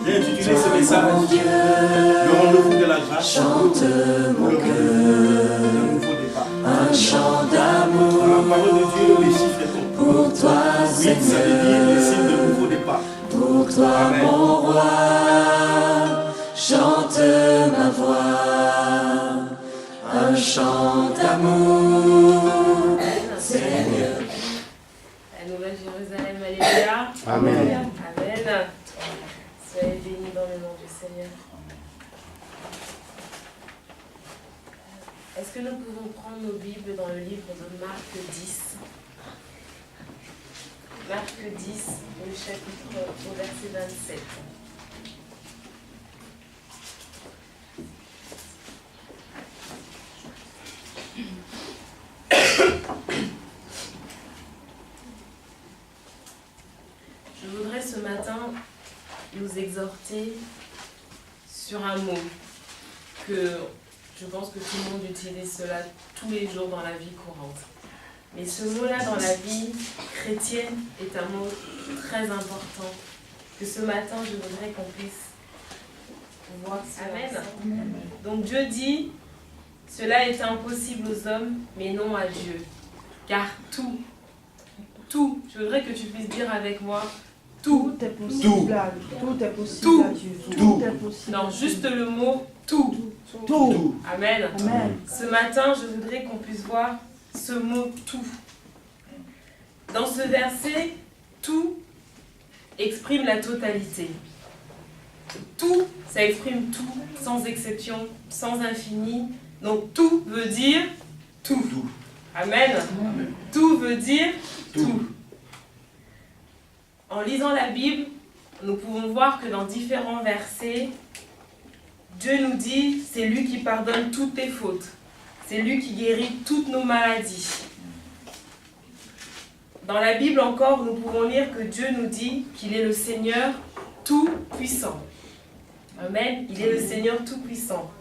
J'ai intitulé ce message le rendez-vous de la grâce. Chante mon cœur, un chant d'amour. Dans la parole de Dieu, les chiffres sont pour toi, oui, ça veut dire les signes de nouveau départ. Pour toi, Amen. mon roi, chante ma voix, un chant d'amour, Seigneur. La Nouvelle Jérusalem, alléluia. Amen. Amen. Soyez bénis dans le nom du Seigneur. Est-ce que nous pouvons prendre nos Bibles dans le livre de Marc 10? Marc 10, le chapitre au verset 27. Je voudrais ce matin nous exhorter sur un mot que je pense que tout le monde utilise cela tous les jours dans la vie courante. Mais ce mot-là dans la vie chrétienne est un mot très important que ce matin je voudrais qu'on puisse voir. Amen. Donc Dieu dit, cela est impossible aux hommes, mais non à Dieu. Car tout, je voudrais que tu puisses dire avec moi, tout est possible. Tout. Tout est possible Tout. à Dieu. Tout. est possible. non, juste le mot tout. Tout. Amen. Amen. Ce matin, je voudrais qu'on puisse voir ce mot tout. Dans ce verset, tout exprime la totalité. Tout, ça exprime tout, sans exception, sans infini. Donc tout veut dire tout. Amen. Tout veut dire tout. En lisant la Bible, nous pouvons voir que dans différents versets, Dieu nous dit, c'est lui qui pardonne toutes tes fautes. C'est lui qui guérit toutes nos maladies. Dans la Bible encore, nous pouvons lire que Dieu nous dit qu'il est le Seigneur tout-puissant. Amen. Il est le Seigneur tout-puissant.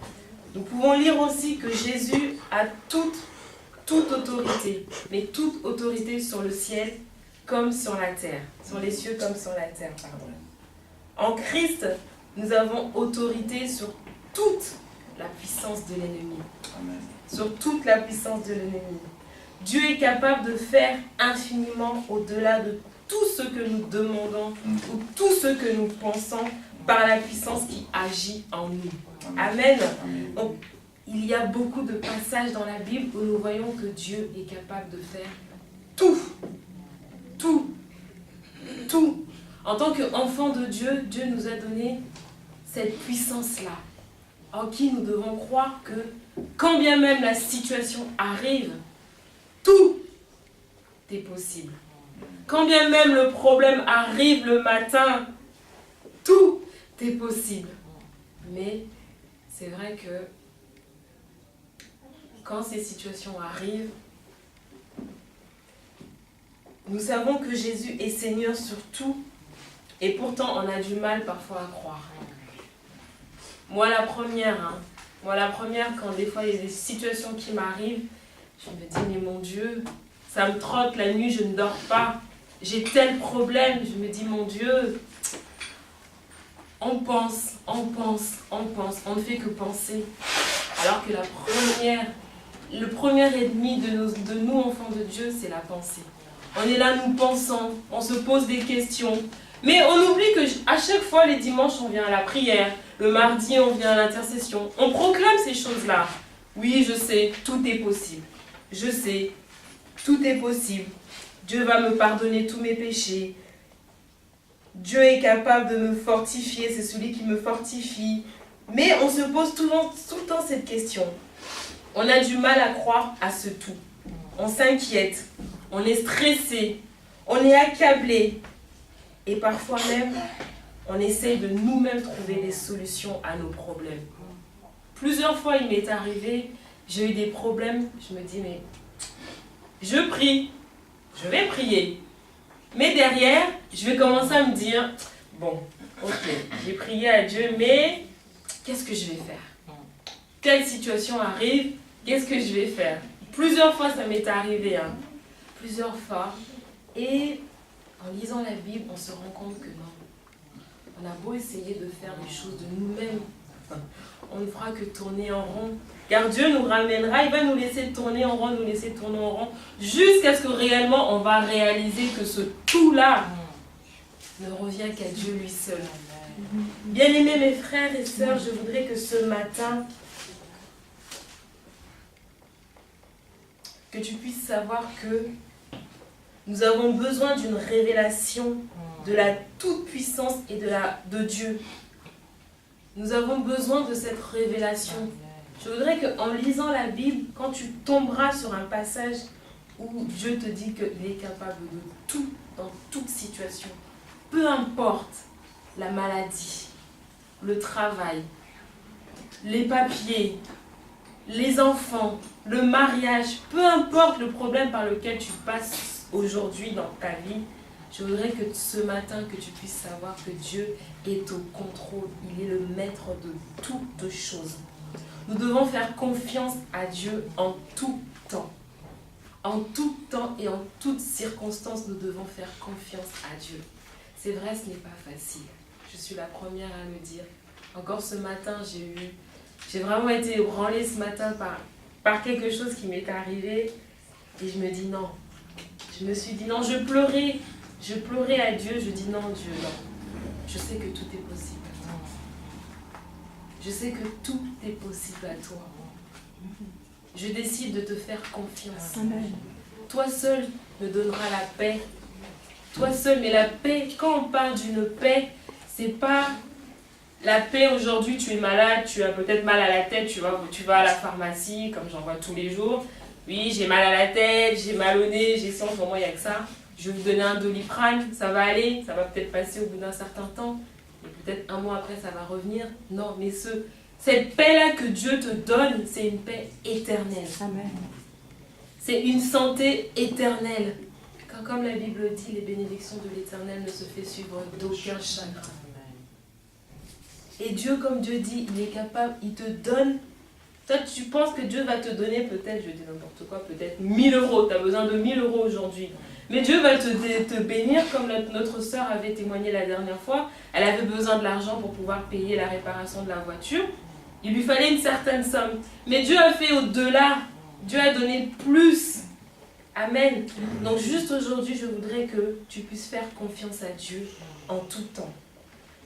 Nous pouvons lire aussi que Jésus a toute autorité, mais toute autorité sur le ciel comme sur la terre. Sur les cieux comme sur la terre, pardon. En Christ, nous avons autorité sur toute la puissance de l'ennemi. Sur toute la puissance de l'ennemi. Dieu est capable de faire infiniment au-delà de tout ce que nous demandons ou tout ce que nous pensons par la puissance qui agit en nous. Amen. Donc, il y a beaucoup de passages dans la Bible où nous voyons que Dieu est capable de faire tout. Tout. Tout. En tant qu'enfant de Dieu, Dieu nous a donné cette puissance-là, en qui nous devons croire que quand bien même la situation arrive, tout est possible. Quand bien même le problème arrive le matin, tout est possible. Mais c'est vrai que quand ces situations arrivent, nous savons que Jésus est Seigneur sur tout, et pourtant on a du mal parfois à croire. Moi la première, quand des fois il y a des situations qui m'arrivent, je me dis, mais mon Dieu, ça me trotte la nuit, je ne dors pas, j'ai tel problème, je me dis, mon Dieu, on pense, on ne fait que penser. Alors que le premier ennemi de nous enfants de Dieu, c'est la pensée. On est là, nous pensons, on se pose des questions. Mais on oublie qu'à chaque fois, les dimanches, on vient à la prière. Le mardi, on vient à l'intercession. On proclame ces choses-là. Oui, je sais, tout est possible. Je sais, tout est possible. Dieu va me pardonner tous mes péchés. Dieu est capable de me fortifier, c'est celui qui me fortifie. Mais on se pose tout le temps cette question. On a du mal à croire à ce tout. On s'inquiète, on est stressé, on est accablé. Et parfois même, on essaye de nous-mêmes trouver des solutions à nos problèmes. Plusieurs fois, il m'est arrivé, j'ai eu des problèmes, je me dis, mais je prie, je vais prier. Mais derrière, je vais commencer à me dire, bon, ok, j'ai prié à Dieu, mais qu'est-ce que je vais faire? Telle situation arrive, qu'est-ce que je vais faire? Plusieurs fois, ça m'est arrivé, plusieurs fois. Et en lisant la Bible, on se rend compte que non. On a beau essayer de faire les choses de nous-mêmes, on ne fera que tourner en rond. Car Dieu nous ramènera, il va nous laisser tourner en rond, jusqu'à ce que réellement on va réaliser que ce tout-là ne revient qu'à Dieu lui seul. Bien-aimés mes frères et sœurs, je voudrais que ce matin, que tu puisses savoir que nous avons besoin d'une révélation de la toute-puissance et de Dieu. Nous avons besoin de cette révélation. Je voudrais qu'en lisant la Bible, quand tu tomberas sur un passage où Dieu te dit qu'il est capable de tout, dans toute situation, peu importe la maladie, le travail, les papiers, les enfants, le mariage, peu importe le problème par lequel tu passes aujourd'hui dans ta vie, je voudrais que ce matin, que tu puisses savoir que Dieu est au contrôle. Il est le maître de toutes choses. Nous devons faire confiance à Dieu en tout temps. En tout temps et en toutes circonstances, nous devons faire confiance à Dieu. C'est vrai, ce n'est pas facile. Je suis la première à le dire. Encore ce matin, j'ai vraiment été ébranlée ce matin par quelque chose qui m'est arrivé. Et je me dis non. Je me suis dit non, je pleurais à Dieu. Je dis non, Dieu, non. Je sais que tout est possible. Je sais que tout est possible à toi. Je décide de te faire confiance. Amen. Toi seul me donneras la paix. Toi seul, mais la paix, quand on parle d'une paix, c'est pas la paix aujourd'hui, tu es malade, tu as peut-être mal à la tête, tu vas à la pharmacie, comme j'en vois tous les jours. Oui, j'ai mal à la tête, j'ai mal au nez, j'ai ça, en ce moment, il n'y a que ça. Je vais vous donner un Doliprane, ça va aller, ça va peut-être passer au bout d'un certain temps. Et peut-être un mois après, ça va revenir. Non, mais cette paix-là que Dieu te donne, c'est une paix éternelle. Amen. C'est une santé éternelle. Car comme la Bible dit, les bénédictions de l'Éternel ne se fait suivre d'aucun chagrin. Et Dieu, comme Dieu dit, il est capable, il te donne. Toi, tu penses que Dieu va te donner peut-être, je dis n'importe quoi, peut-être 1000 euros. Tu as besoin de 1000 euros aujourd'hui. Mais Dieu va te bénir, comme notre sœur avait témoigné la dernière fois. Elle avait besoin de l'argent pour pouvoir payer la réparation de la voiture. Il lui fallait une certaine somme. Mais Dieu a fait au-delà. Dieu a donné plus. Amen. Donc juste aujourd'hui, je voudrais que tu puisses faire confiance à Dieu en tout temps.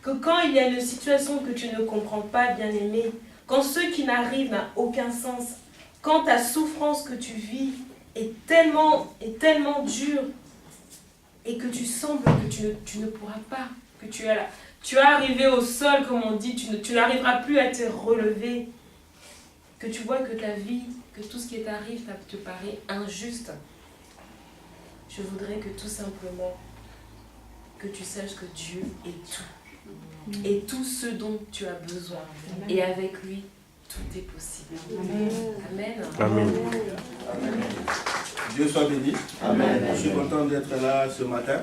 Que quand il y a une situation que tu ne comprends pas, bien-aimé, quand ce qui n'arrive n'a aucun sens, quand ta souffrance que tu vis est tellement dure et que tu sembles que tu ne pourras pas, que tu es arrivé au sol, comme on dit, tu n'arriveras plus à te relever, que tu vois que ta vie, que tout ce qui t'arrive te paraît injuste, je voudrais que tout simplement, que tu saches que Dieu est tout. Et tout ce dont tu as besoin. Et avec lui, tout est possible. Amen. Amen. Amen. Dieu soit béni. Amen. Je suis content d'être là ce matin.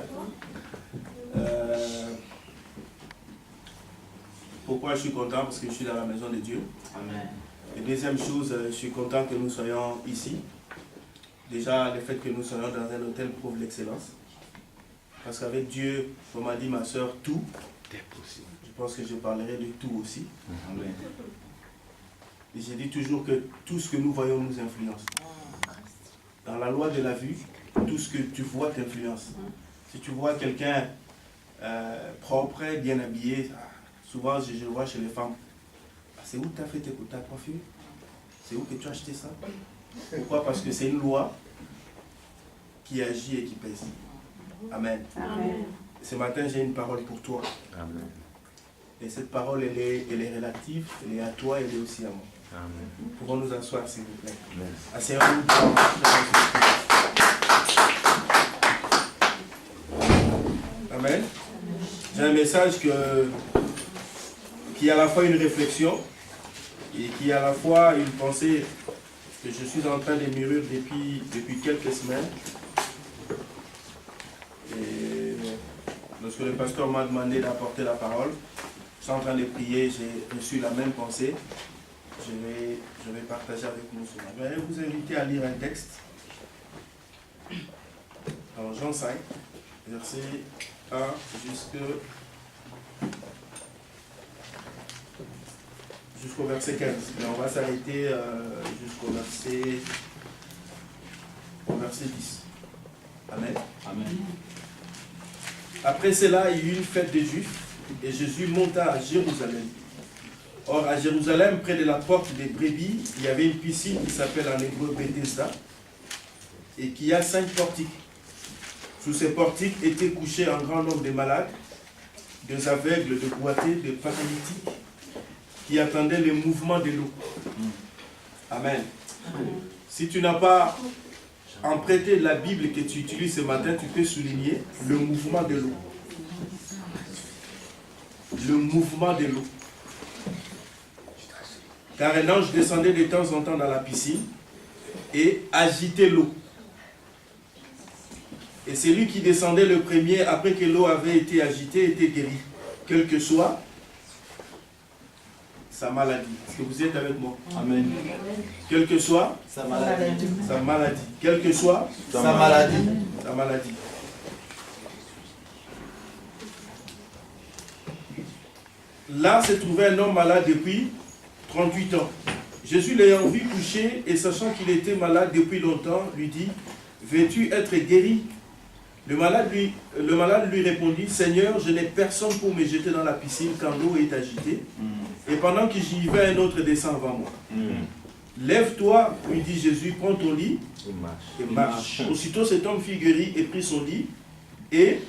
Pourquoi je suis content? Parce que je suis dans la maison de Dieu. Amen. Et deuxième chose, je suis content que nous soyons ici. Déjà, le fait que nous soyons dans un hôtel prouve l'excellence. Parce qu'avec Dieu, comme a dit ma soeur, tout est possible. Je pense que je parlerai de tout aussi. Amen. Et je dis toujours que tout ce que nous voyons nous influence. Dans la loi de la vue, tout ce que tu vois t'influence. Si tu vois quelqu'un propre, bien habillé, souvent je le vois chez les femmes. C'est où tu as fait ta coiffure? C'est où que tu as acheté ça? Pourquoi? Parce que c'est une loi qui agit et qui pèse. Amen. Amen. Ce matin, j'ai une parole pour toi. Amen. Et cette parole, elle est relative, elle est à toi, elle est aussi à moi. Amen. Pouvons nous asseoir, s'il vous plaît. Asseyons-nous. Amen. J'ai un message qui est à la fois une réflexion et qui est à la fois une pensée que je suis en train de mûrir depuis quelques semaines. Et lorsque le pasteur m'a demandé d'apporter la parole, je suis en train de prier, j'ai reçu la même pensée. Je vais partager avec nous ce matin. Je vais vous inviter à lire un texte dans Jean 5, verset 1 jusqu'au jusqu'au verset 15. Mais on va s'arrêter jusqu'au verset 10. Amen. Amen. Après cela, il y eut une fête des Juifs, et Jésus monta à Jérusalem. Or, à Jérusalem, près de la porte des brebis, il y avait une piscine qui s'appelle en hébreu Bethesda, et qui a 5 portiques. Sous ces portiques étaient couchés un grand nombre de malades, des aveugles, de boités, de paralytiques, qui attendaient le mouvement de l'eau. Amen. Si tu n'as pas emprunté la Bible que tu utilises ce matin, tu peux souligner le mouvement de l'eau. Le mouvement de l'eau. Car un ange descendait de temps en temps dans la piscine et agitait l'eau. Et celui qui descendait le premier, après que l'eau avait été agitée, était guéri, quelle que soit sa maladie. Est-ce que vous êtes avec moi? Amen. Quelle que soit Sa maladie. sa maladie. Quelle que soit Sa maladie. sa maladie. Là se trouvait un homme malade depuis 38 ans. Jésus l'ayant vu couché et sachant qu'il était malade depuis longtemps, lui dit, veux-tu être guéri? Le malade lui répondit, Seigneur, je n'ai personne pour me jeter dans la piscine quand l'eau est agitée. Et pendant que j'y vais, un autre descend avant moi. Lève-toi, lui dit Jésus, prends ton lit et marche. Aussitôt cet homme fut guéri et prit son lit et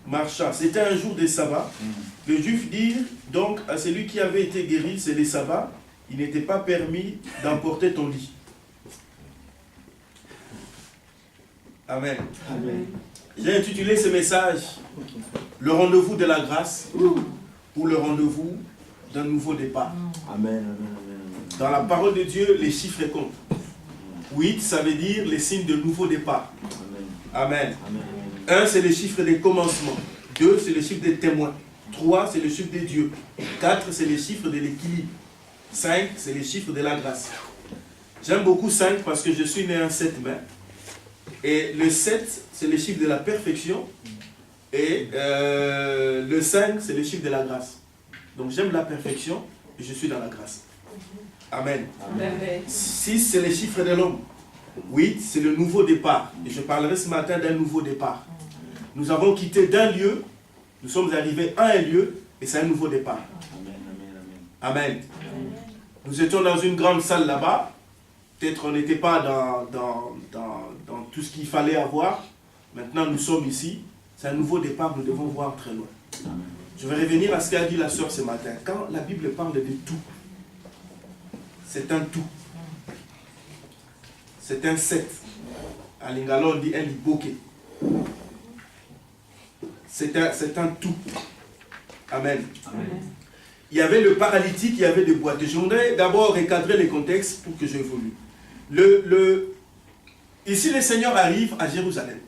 marcha. C'était un jour de sabbat. Les Juifs dirent donc à celui qui avait été guéri, c'est le sabbat, il n'était pas permis d'emporter ton lit. Amen. Amen. J'ai intitulé ce message le rendez-vous de la grâce ou le rendez-vous d'un nouveau départ. Amen. Dans la parole de Dieu, les chiffres comptent. 8, ça veut dire les signes de nouveau départ. Amen. 1, c'est le chiffre des commencements. 2, c'est le chiffre des témoins. 3, c'est le chiffre des dieux. 4, c'est le chiffre de l'équilibre. 5, c'est le chiffre de la grâce. J'aime beaucoup 5 parce que je suis né un 7 mai. Et le 7, c'est le chiffre de la perfection. Et le 5, c'est le chiffre de la grâce. Donc j'aime la perfection et je suis dans la grâce. Amen. Amen. 6, c'est le chiffre de l'homme. 8, c'est le nouveau départ. Et je parlerai ce matin d'un nouveau départ. Nous avons quitté d'un lieu, nous sommes arrivés à un lieu, et c'est un nouveau départ. Amen. Nous étions dans une grande salle là-bas. Peut-être on n'était pas dans tout ce qu'il fallait avoir. Maintenant nous sommes ici. C'est un nouveau départ, nous devons voir très loin. Je vais revenir à ce qu'a dit la sœur ce matin. Quand la Bible parle de tout, c'est un tout. C'est un set. À Lingala, on dit un liboke. C'est un tout. Amen. Amen. Il y avait le paralytique, il y avait des boîtes. Je voudrais d'abord recadrer les contextes pour que j'évolue. Ici, le Seigneur arrive à Jérusalem.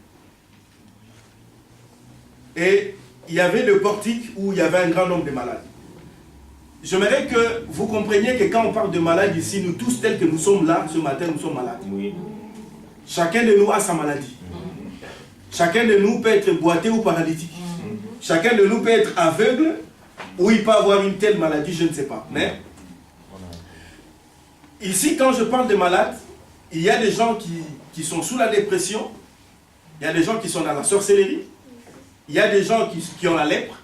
Et il y avait le portique où il y avait un grand nombre de malades. J'aimerais que vous compreniez que quand on parle de malades ici, nous tous tels que nous sommes là, ce matin, nous sommes malades. Oui. Chacun de nous a sa maladie. Chacun de nous peut être boiteux ou paralytique. Chacun de nous peut être aveugle ou il peut avoir une telle maladie, je ne sais pas. Mais ici, quand je parle de malades, il y a des gens qui sont sous la dépression, il y a des gens qui sont dans la sorcellerie, il y a des gens qui ont la lèpre,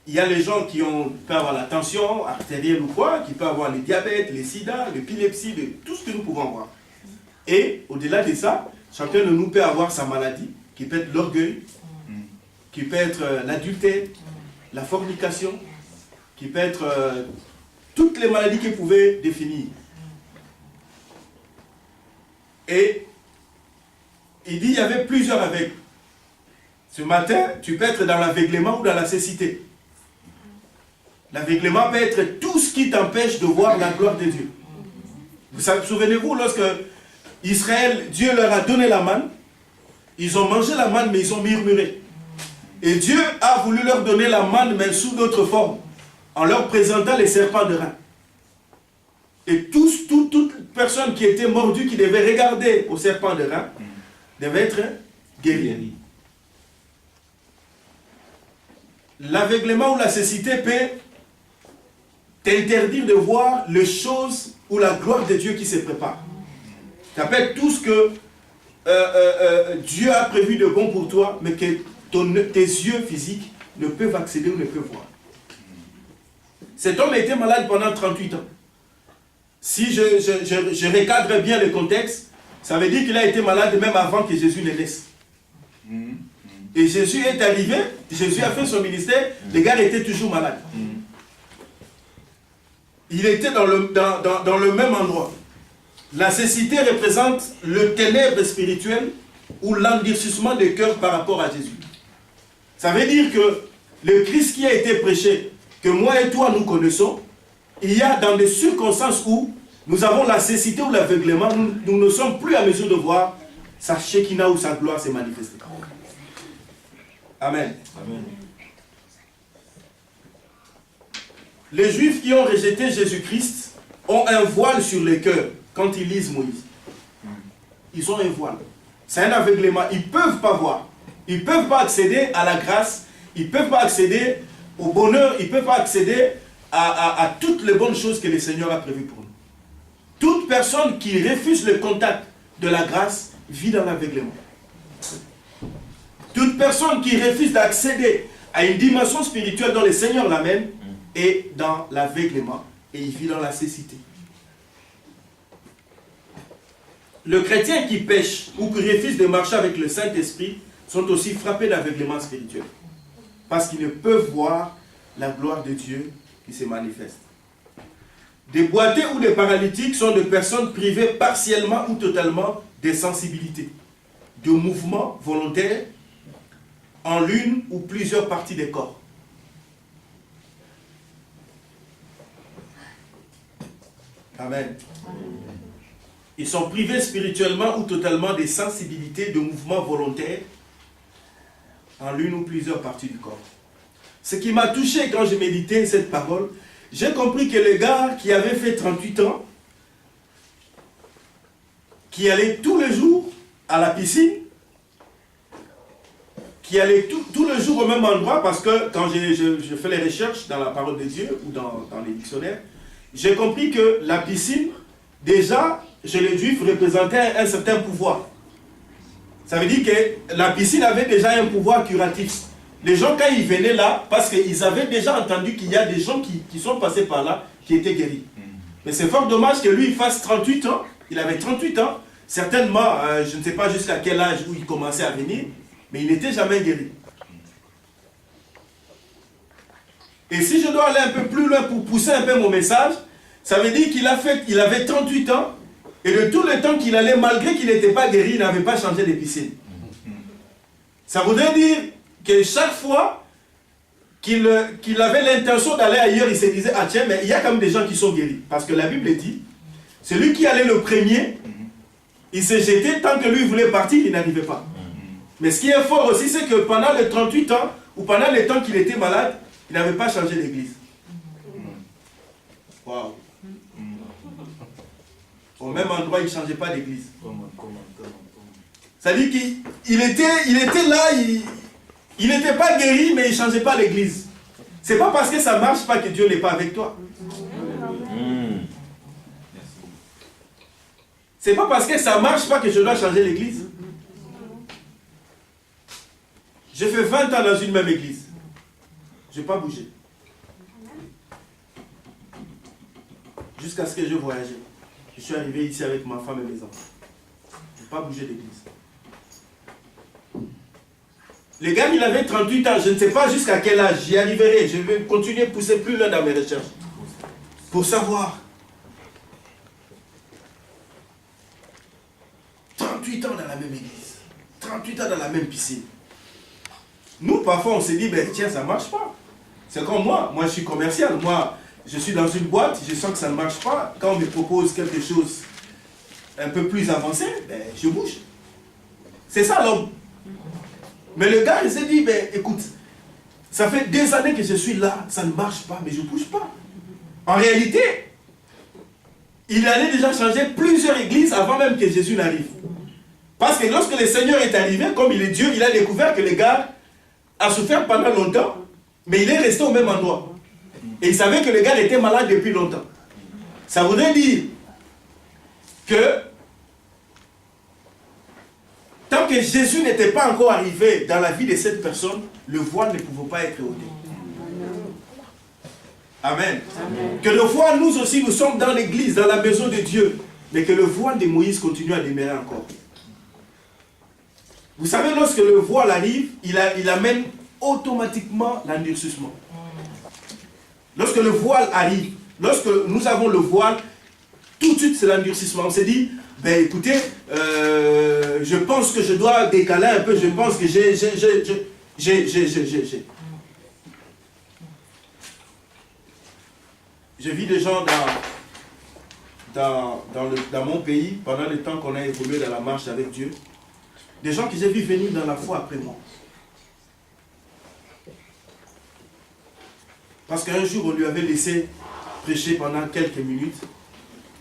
il y a les gens qui peuvent avoir la tension artérielle ou quoi, qui peuvent avoir le diabète, le sida, l'épilepsie, tout ce que nous pouvons avoir. Et au-delà de ça, chacun de nous peut avoir sa maladie, qui peut être l'orgueil, qui peut être l'adultère, la fornication, qui peut être toutes les maladies qu'ils pouvaient définir. Et il dit il y avait plusieurs aveugles. Ce matin, tu peux être dans l'aveuglement ou dans la cécité. L'aveuglement peut être tout ce qui t'empêche de voir la gloire de Dieu. Vous souvenez-vous, lorsque Israël, Dieu leur a donné la manne, ils ont mangé la manne, mais ils ont murmuré. Et Dieu a voulu leur donner la manne, mais sous d'autres formes, en leur présentant les serpents de rein. Et toute personne qui était mordue, qui devait regarder au serpent de rein, devait être guérie. L'aveuglement ou la cécité peut t'interdire de voir les choses ou la gloire de Dieu qui se prépare. Ça peut être tout ce que Dieu a prévu de bon pour toi, mais que tes yeux physiques ne peuvent accéder ou ne peuvent voir. Cet homme a été malade pendant 38 ans. Si je recadre bien le contexte, ça veut dire qu'il a été malade même avant que Jésus ne naisse. Et Jésus est arrivé, Jésus a fait son ministère, le gars était toujours malade. Il était dans le même endroit. La cécité représente le ténèbre spirituel ou l'endurcissement des cœurs par rapport à Jésus. Ça veut dire que le Christ qui a été prêché, que moi et toi nous connaissons, il y a dans des circonstances où nous avons la cécité ou l'aveuglement, nous ne sommes plus à mesure de voir sa Shekinah ou sa gloire se manifester. Amen. Amen. Les Juifs qui ont rejeté Jésus-Christ ont un voile sur le cœur quand ils lisent Moïse. Ils ont un voile. C'est un aveuglement. Ils ne peuvent pas voir. Ils ne peuvent pas accéder à la grâce. Ils ne peuvent pas accéder au bonheur. Ils ne peuvent pas accéder à toutes les bonnes choses que le Seigneur a prévues pour nous. Toute personne qui refuse le contact de la grâce vit dans l'aveuglement. Toute personne qui refuse d'accéder à une dimension spirituelle dont le Seigneur l'amène est dans l'aveuglement et il vit dans la cécité. Le chrétien qui pêche ou qui refuse de marcher avec le Saint-Esprit sont aussi frappés d'aveuglement spirituel parce qu'ils ne peuvent voir la gloire de Dieu qui se manifeste. Des boiteux ou des paralytiques sont des personnes privées partiellement ou totalement des sensibilités, de mouvements volontaires en l'une ou plusieurs parties des corps. Amen. Ils sont privés spirituellement ou totalement des sensibilités, de mouvements volontaires en l'une ou plusieurs parties du corps. Ce qui m'a touché quand je méditais cette parole, j'ai compris que le gars qui avait fait 38 ans, qui allait tous les jours à la piscine, qui allait tous les jours au même endroit, parce que quand je fais les recherches dans la parole de Dieu ou dans les dictionnaires, j'ai compris que la piscine, déjà, chez les Juifs, représentait un certain pouvoir. Ça veut dire que la piscine avait déjà un pouvoir curatif. Les gens, quand ils venaient là, parce qu'ils avaient déjà entendu qu'il y a des gens qui sont passés par là, qui étaient guéris. Mais c'est fort dommage que lui, il fasse 38 ans. Il avait 38 ans. Certainement, je ne sais pas jusqu'à quel âge où il commençait à venir, mais il n'était jamais guéri. Et si je dois aller un peu plus loin pour pousser un peu mon message, ça veut dire qu'il avait 38 ans, et de tout le temps qu'il allait, malgré qu'il n'était pas guéri, il n'avait pas changé de piscine. Ça voudrait dire que chaque fois qu'il avait l'intention d'aller ailleurs, il se disait, ah tiens, mais il y a quand même des gens qui sont guéris. Parce que la Bible dit, celui qui allait le premier, il s'est jeté, tant que lui voulait partir, il n'arrivait pas. Mais ce qui est fort aussi, c'est que pendant les 38 ans, ou pendant le temps qu'il était malade, il n'avait pas changé d'église. Waouh. Au même endroit, il ne changeait pas d'église. Ça dit qu'il était là, il n'était pas guéri, mais il ne changeait pas l'église. Ce n'est pas parce que ça ne marche pas que Dieu n'est pas avec toi. Ce n'est pas parce que ça ne marche pas que je dois changer l'église. J'ai fait 20 ans dans une même église. Je n'ai pas bougé. Jusqu'à ce que je voyageais. Je suis arrivé ici avec ma femme et mes enfants. Je n'ai pas bougé d'église. Le gars, il avait 38 ans. Je ne sais pas jusqu'à quel âge. J'y arriverai. Je vais continuer à pousser plus loin dans mes recherches. Pour savoir. 38 ans dans la même église. 38 ans dans la même piscine. Nous, parfois, on se dit, ben, tiens, ça ne marche pas. C'est comme moi. Moi, je suis commercial. Moi, je suis dans une boîte. Je sens que ça ne marche pas. Quand on me propose quelque chose un peu plus avancé, ben, je bouge. C'est ça, l'homme. Mais le gars, il s'est dit, ben, écoute, ça fait des années que je suis là. Ça ne marche pas, mais je ne bouge pas. En réalité, il allait déjà changer plusieurs églises avant même que Jésus n'arrive. Parce que lorsque le Seigneur est arrivé, comme il est Dieu, il a découvert que le gars a souffert pendant longtemps, mais il est resté au même endroit. Et il savait que le gars était malade depuis longtemps. Ça voudrait dire que tant que Jésus n'était pas encore arrivé dans la vie de cette personne, le voile ne pouvait pas être ôté. Amen. Amen. Que le voile, nous aussi, nous sommes dans l'église, dans la maison de Dieu, mais que le voile de Moïse continue à demeurer encore. Vous savez, lorsque le voile arrive, il amène automatiquement l'endurcissement. Lorsque le voile arrive, lorsque nous avons le voile, tout de suite c'est l'endurcissement. On s'est dit, ben écoutez, je pense que je dois décaler un peu, je pense que j'ai. Je vis des gens dans mon pays, pendant le temps qu'on a évolué dans la marche avec Dieu, des gens que j'ai vu venir dans la foi après moi. Parce qu'un jour, on lui avait laissé prêcher pendant quelques minutes.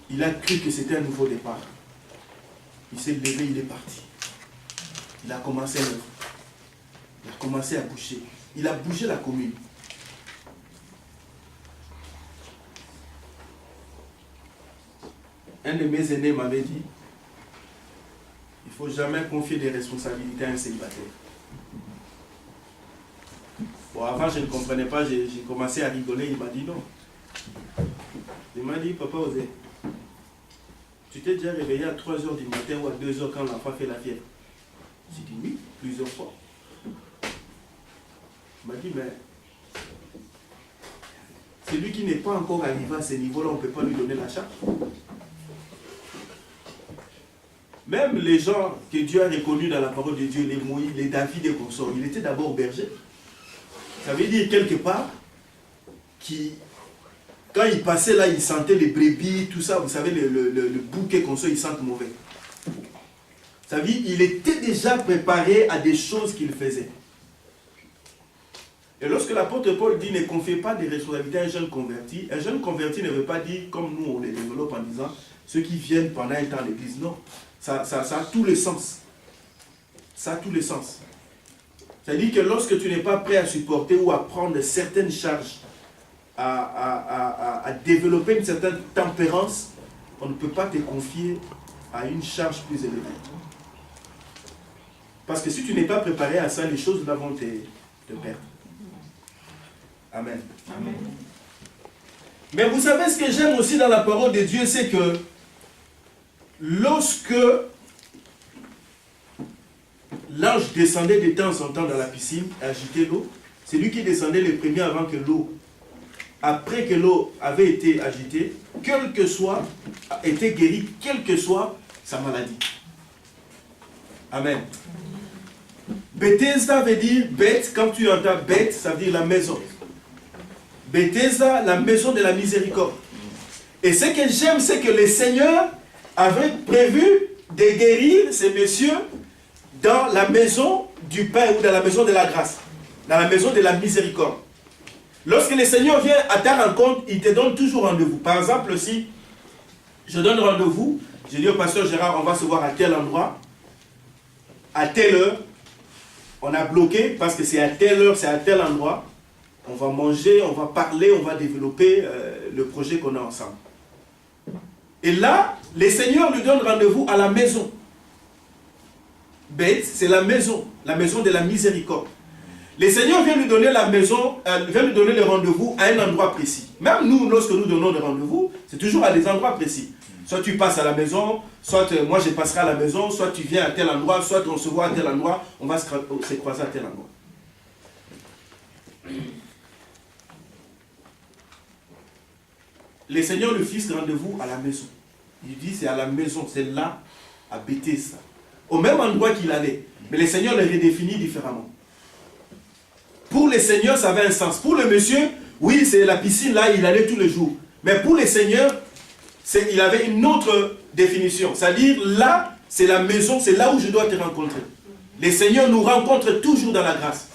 Il a cru que c'était un nouveau départ. Il s'est levé, il est parti. Il a commencé à l'œuvre. Il a commencé à bouger. Il a bougé la commune. Un de mes aînés m'avait dit, il ne faut jamais confier des responsabilités à un célibataire. Bon, avant, je ne comprenais pas, j'ai commencé à rigoler, il m'a dit non. Il m'a dit, papa Osé, tu t'es déjà réveillé à 3 h du matin ou à 2 h quand l'enfant fait la fièvre? J'ai dit oui, plusieurs fois. Il m'a dit, mais celui qui n'est pas encore arrivé à ce niveau-là, on ne peut pas lui donner la charge. Même les gens que Dieu a reconnus dans la parole de Dieu, les Moïse, les David et consorts, il était d'abord berger. Ça veut dire quelque part, quand il passait là, il sentait les brebis, tout ça, vous savez, le bouquet qu'on sort, il sent mauvais. Ça veut dire qu'il était déjà préparé à des choses qu'il faisait. Et lorsque l'apôtre Paul dit ne confiez pas des responsabilités à un jeune converti ne veut pas dire, comme nous on les développe en disant, ceux qui viennent pendant un temps à l'église. Non, ça a tout le sens. Ça a tout le sens. C'est-à-dire que lorsque tu n'es pas prêt à supporter ou à prendre certaines charges, à développer une certaine tempérance, on ne peut pas te confier à une charge plus élevée. Parce que si tu n'es pas préparé à ça, les choses là vont te perdre. Amen. Amen. Mais vous savez ce que j'aime aussi dans la parole de Dieu, c'est que lorsque l'ange descendait de temps en temps dans la piscine, agiter l'eau, c'est lui qui descendait le premier avant que l'eau, après que l'eau avait été agitée, quel que soit, était guéri, quelle que soit sa maladie. Amen. Bethesda veut dire bête, quand tu entends bête, ça veut dire la maison. Bethesda, la maison de la miséricorde. Et ce que j'aime, c'est que le Seigneur avait prévu de guérir ces messieurs dans la maison du pain ou dans la maison de la grâce, dans la maison de la miséricorde. Lorsque le Seigneur vient à ta rencontre, il te donne toujours rendez-vous. Par exemple, si je donne rendez-vous, je dis au pasteur Gérard, on va se voir à tel endroit, à telle heure, on a bloqué parce que c'est à telle heure, c'est à tel endroit, on va manger, on va parler, on va développer le projet qu'on a ensemble. Et là, le Seigneur lui donne rendez-vous à la maison. Beth, c'est la maison de la miséricorde. Le Seigneur vient lui donner la maison, vient lui donner le rendez-vous à un endroit précis. Même nous, lorsque nous donnons des rendez-vous, c'est toujours à des endroits précis. Soit tu passes à la maison, soit moi je passerai à la maison, soit tu viens à tel endroit, soit on se voit à tel endroit, on va se croiser à tel endroit. Le Seigneur lui fixe rendez-vous à la maison. Il dit c'est à la maison, c'est là, à Bethesda. Au même endroit qu'il allait. Mais le Seigneur le redéfinit différemment. Pour le Seigneur, ça avait un sens. Pour le monsieur, oui, c'est la piscine là, il allait tous les jours. Mais pour le Seigneur, il avait une autre définition. C'est-à-dire, là, c'est la maison, c'est là où je dois te rencontrer. Le Seigneur nous rencontre toujours dans la grâce.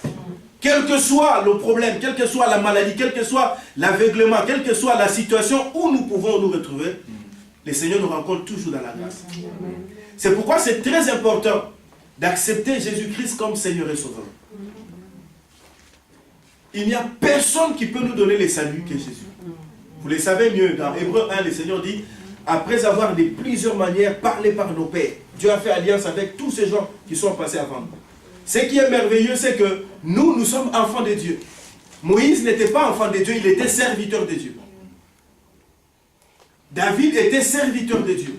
Quel que soit le problème, quelle que soit la maladie, quel que soit l'aveuglement, quelle que soit la situation où nous pouvons nous retrouver, le Seigneur nous rencontre toujours dans la grâce. C'est pourquoi c'est très important d'accepter Jésus-Christ comme Seigneur et Sauveur. il n'y a personne qui peut nous donner le salut que Jésus. Vous le savez mieux, dans Hébreux 1, le Seigneur dit, après avoir de plusieurs manières parlé par nos pères, Dieu a fait alliance avec tous ces gens qui sont passés avant nous. Ce qui est merveilleux, c'est que nous sommes enfants de Dieu. Moïse n'était pas enfant de Dieu, il était serviteur de Dieu. David était serviteur de Dieu.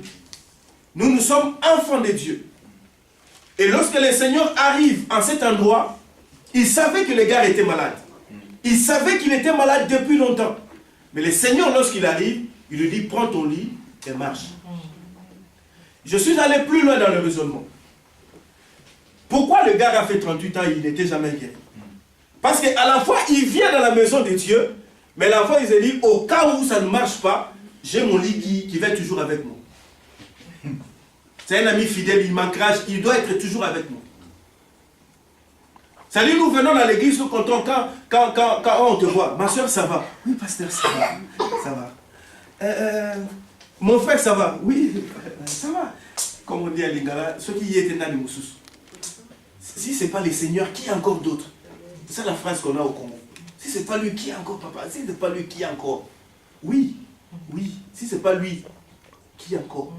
Nous sommes enfants de Dieu. Et lorsque le Seigneur arrive en cet endroit, il savait que le gars était malade. Il savait qu'il était malade depuis longtemps. Mais le Seigneur, lorsqu'il arrive, il lui dit, prends ton lit et marche. Je suis allé plus loin dans le raisonnement. Pourquoi le gars a fait 38 ans et il n'était jamais guéri? Parce qu'à la fois, il vient dans la maison de Dieu, mais à la fois, il se dit, au cas où ça ne marche pas, j'ai mon lit qui va toujours avec moi. C'est un ami fidèle, il manquera, il doit être toujours avec moi. Ça dit, nous venons dans l'église, nous comptons quand on te voit. Ma soeur, ça va? Oui, pasteur, ça va. Ça va. Mon frère, ça va? Oui, ça va. Comme on dit à Lingala, ceux qui y étaient dans les Moussous. Si ce n'est pas le Seigneur, qui encore d'autres? C'est la phrase qu'on a au Congo. Si ce n'est pas lui, qui encore, papa? Si ce n'est pas lui, qui encore? Oui, oui. Si ce n'est pas lui, qui encore?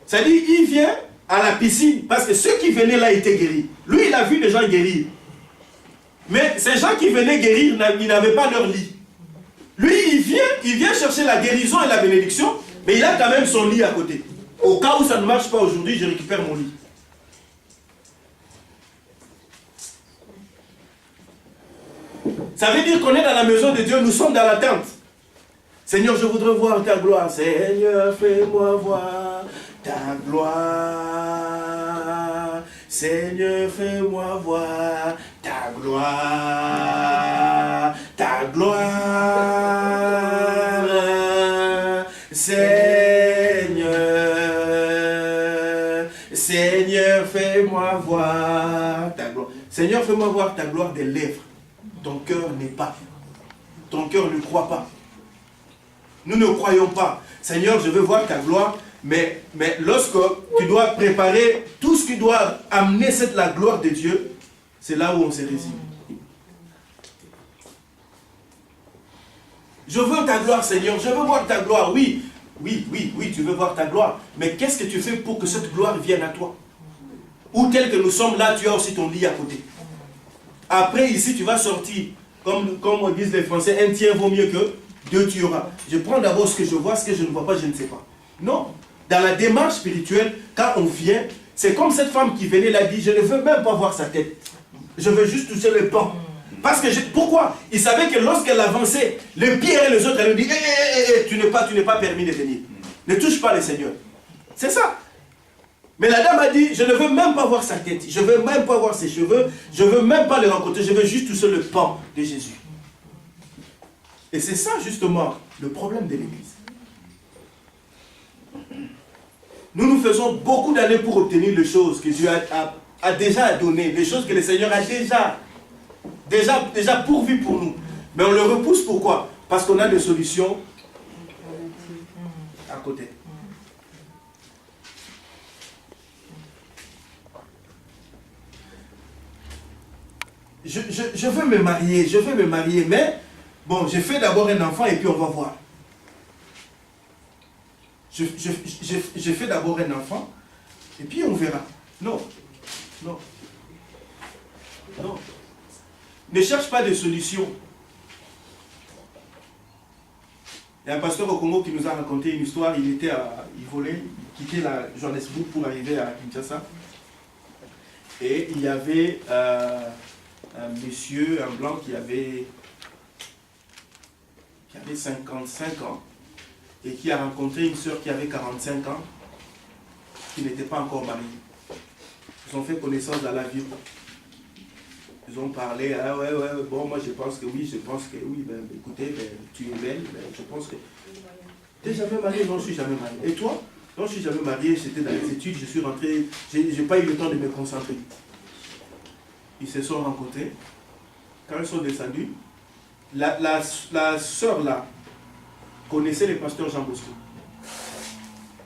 Ça dit, il vient à la piscine, parce que ceux qui venaient là étaient guéris. Lui, il a vu des gens guérir. Mais ces gens qui venaient guérir, ils n'avaient pas leur lit. Lui, il vient chercher la guérison et la bénédiction, mais il a quand même son lit à côté. Au cas où ça ne marche pas aujourd'hui, je récupère mon lit. Ça veut dire qu'on est dans la maison de Dieu, nous sommes dans l'attente. Seigneur, je voudrais voir ta gloire. Seigneur, fais-moi voir ta gloire. Seigneur, fais-moi voir ta gloire. Ta gloire. Seigneur, Seigneur, fais-moi voir ta gloire. Seigneur, fais-moi voir ta gloire des lèvres. Ton cœur n'est pas. Ton cœur ne croit pas. Nous ne croyons pas. Seigneur, je veux voir ta gloire, mais lorsque tu dois préparer tout ce qui doit amener la gloire de Dieu, c'est là où on se résigne. Je veux ta gloire, Seigneur, je veux voir ta gloire. Oui, tu veux voir ta gloire. Mais qu'est-ce que tu fais pour que cette gloire vienne à toi? Ou tel que nous sommes là, tu as aussi ton lit à côté. Après, ici, tu vas sortir, comme disent les Français, un tiers vaut mieux que deux tueras. Je prends d'abord ce que je vois, ce que je ne vois pas, je ne sais pas. Non. Dans la démarche spirituelle, quand on vient, c'est comme cette femme qui venait, l'a dit, je ne veux même pas voir sa tête. Je veux juste toucher le banc. Parce que, pourquoi? Il savait que lorsqu'elle avançait, le pied et les autres, elle lui dit, tu n'es pas permis de venir. Ne touche pas le Seigneur. C'est ça. Mais la dame a dit, je ne veux même pas voir sa tête, je ne veux même pas voir ses cheveux, je ne veux même pas les rencontrer, je veux juste toucher le pan de Jésus. Et c'est ça justement le problème de l'Église. Nous faisons beaucoup d'années pour obtenir les choses que Dieu a déjà données, les choses que le Seigneur a déjà pourvues pour nous. Mais on le repousse, pourquoi? Parce qu'on a des solutions à côté. Je veux me marier, mais bon, j'ai fait d'abord un enfant et puis on va voir. J'ai fait d'abord un enfant et puis on verra. Non. Ne cherche pas de solution. Il y a un pasteur au Congo qui nous a raconté une histoire. Il volait, il quittait la Johannesburg pour arriver à Kinshasa. Et il y avait un monsieur, un blanc qui avait 55 ans et qui a rencontré une sœur qui avait 45 ans qui n'était pas encore mariée. Ils ont fait connaissance dans la vie. Ils ont parlé, bon, moi je pense que oui, écoutez, tu es belle, je pense que... Tu n'es jamais mariée? Non, je ne suis jamais mariée. Et toi? Non, je ne suis jamais mariée, j'étais dans les études, je suis rentré, je n'ai pas eu le temps de me concentrer. Ils se sont rencontrés. Quand ils sont descendus, la sœur là connaissait le pasteur Jean Bosco.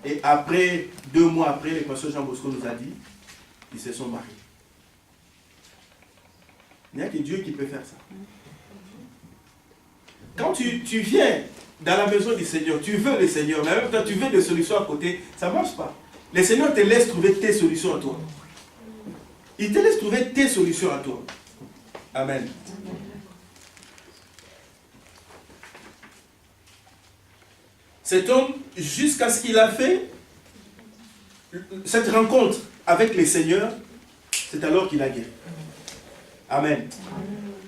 Et après, 2 mois après, le pasteur Jean Bosco nous a dit, ils se sont mariés. Il n'y a que Dieu qui peut faire ça. Quand tu viens dans la maison du Seigneur, tu veux le Seigneur, mais en même temps tu veux des solutions à côté, ça ne marche pas. Le Seigneur te laisse trouver tes solutions à toi. Il te laisse trouver tes solutions à toi. Amen. Cet homme, jusqu'à ce qu'il a fait cette rencontre avec le Seigneur, c'est alors qu'il a guéri. Amen.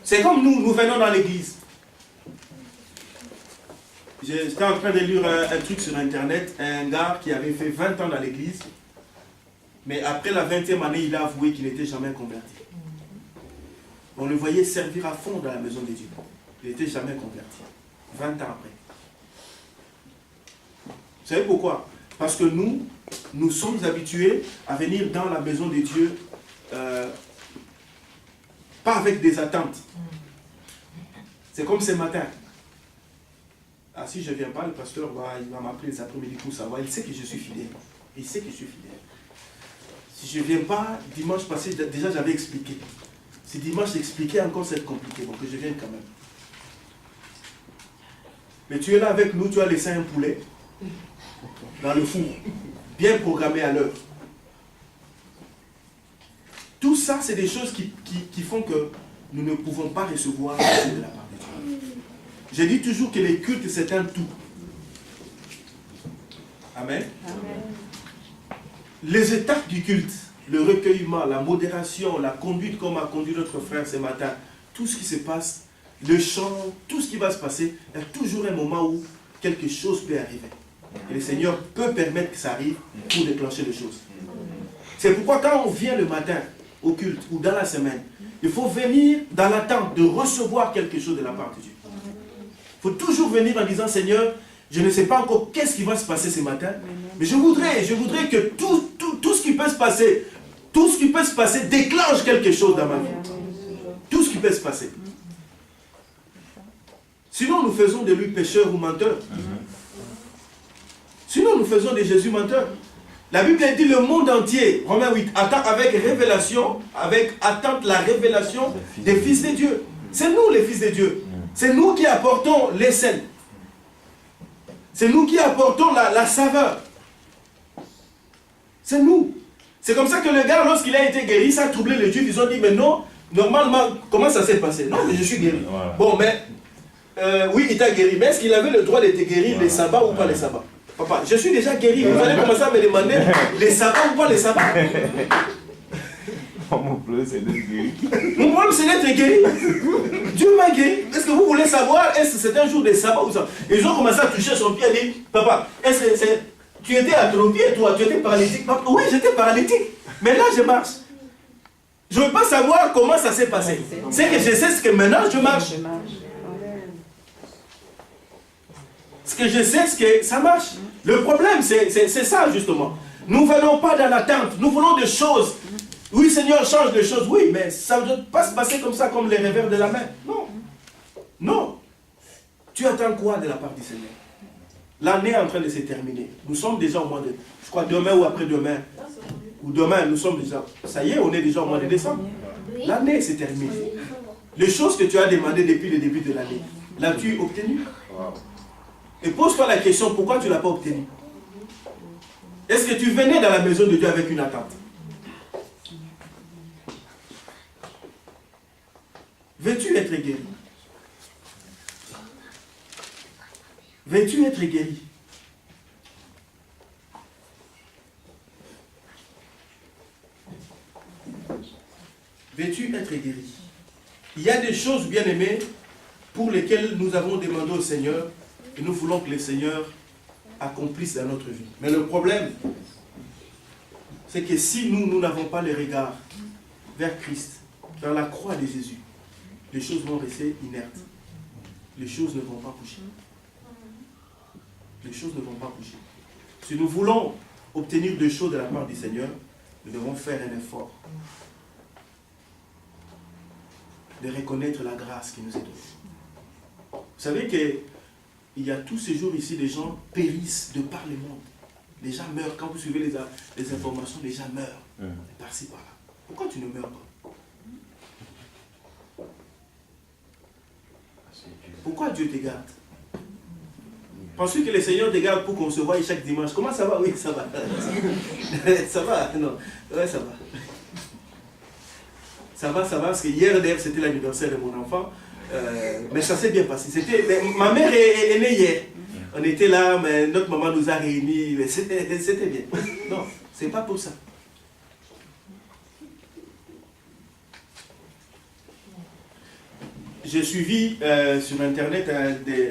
C'est comme nous venons dans l'église. J'étais en train de lire un truc sur internet, un gars qui avait fait 20 ans dans l'église, mais après la 20e année, il a avoué qu'il n'était jamais converti. On le voyait servir à fond dans la maison de Dieu. Il n'était jamais converti. 20 ans après. Vous savez pourquoi? Parce que nous sommes habitués à venir dans la maison de Dieu, pas avec des attentes. C'est comme ce matin. Ah, si je ne viens pas, le pasteur il va m'appeler les après-midi pour savoir. Il sait que je suis fidèle. Il sait que je suis fidèle. Si je ne viens pas, dimanche passé, déjà j'avais expliqué. Si dimanche j'expliquais encore, c'est compliqué. Donc que je vienne quand même. Mais tu es là avec nous, tu as laissé un poulet dans le four, bien programmé à l'heure. Tout ça, c'est des choses qui font que nous ne pouvons pas recevoir de la part de Dieu. Je dis toujours que les cultes, c'est un tout. Amen. Amen. Les étapes du culte, le recueillement, la modération, la conduite comme a conduit notre frère ce matin, tout ce qui se passe, le chant, tout ce qui va se passer, il y a toujours un moment où quelque chose peut arriver. Et le Seigneur peut permettre que ça arrive pour déclencher les choses. C'est pourquoi quand on vient le matin au culte ou dans la semaine, il faut venir dans l'attente de recevoir quelque chose de la part de Dieu. Il faut toujours venir en disant, Seigneur, je ne sais pas encore qu'est-ce qui va se passer ce matin, mais je voudrais que tout ce qui peut se passer, déclenche quelque chose dans ma vie. Tout ce qui peut se passer. Sinon, nous faisons de lui pécheur ou menteur. Sinon, nous faisons de Jésus menteur. La Bible dit le monde entier, Romains 8, attend avec attente la révélation des fils de Dieu. C'est nous les fils de Dieu. C'est nous qui apportons les sels. C'est nous qui apportons la saveur. C'est nous. C'est comme ça que le gars, lorsqu'il a été guéri, ça a troublé les Juifs. Ils ont dit, mais non, normalement, comment ça s'est passé? Non, mais je suis guéri. Voilà. Bon, mais, oui, il t'a guéri. Mais est-ce qu'il avait le droit de te guérir les sabbats ou pas les sabbats? Papa, je suis déjà guéri. Vous allez commencer à me demander les sabbats ou pas les sabbats? Mon problème, c'est d'être guéri. Mon problème, c'est d'être guéri. Dieu m'a guéri. Est-ce que vous voulez savoir, est-ce que c'est un jour de sabbat ou ça? Ils ont commencé à toucher son pied et dit, papa, est-ce que tu étais atrophié, toi? Tu étais paralytique? Papa, oui, j'étais paralytique. Mais là, je marche. Je ne veux pas savoir comment ça s'est passé. C'est que je sais ce que maintenant je marche. Ce que je sais, c'est que ça marche. Le problème, c'est ça, justement. Nous ne venons pas dans l'attente. Nous voulons des choses. Oui, Seigneur, change les choses. Oui, mais ça ne doit pas se passer comme ça, comme les revers de la main. Non. Non. Tu attends quoi de la part du Seigneur? L'année est en train de se terminer. Nous sommes déjà au mois de... Je crois demain ou après-demain. Ou demain, nous sommes déjà... Ça y est, on est déjà au mois de décembre. L'année se termine. Les choses que tu as demandées depuis le début de l'année, l'as-tu obtenu? Et pose-toi la question, pourquoi tu ne l'as pas obtenu? Est-ce que tu venais dans la maison de Dieu avec une attente? Veux-tu être guéri? Veux-tu être guéri? Veux-tu être guéri? Il y a des choses, bien aimées, pour lesquelles nous avons demandé au Seigneur et nous voulons que le Seigneur accomplisse dans notre vie. Mais le problème, c'est que si nous n'avons pas le regard vers Christ, vers la croix de Jésus, les choses vont rester inertes. Les choses ne vont pas bouger. Les choses ne vont pas bouger. Si nous voulons obtenir des choses de la part du Seigneur, nous devons faire un effort de reconnaître la grâce qui nous est donnée. Vous savez qu'il y a tous ces jours ici, les gens périssent de par le monde. Les gens meurent. Quand vous suivez les informations, les gens meurent. Par-ci, par-là. Pourquoi tu ne meurs pas? Pourquoi Dieu te garde? Penses-tu que le Seigneur te garde pour qu'on se voie chaque dimanche? Comment ça va? Oui, ça va. Ça va? Non. Ouais, ça va. Ça va, parce que hier, d'ailleurs, c'était l'anniversaire de mon enfant. Mais ça s'est bien passé. Ma mère est née hier. On était là, mais notre maman nous a réunis. C'était bien. Non, c'est pas pour ça. J'ai suivi sur Internet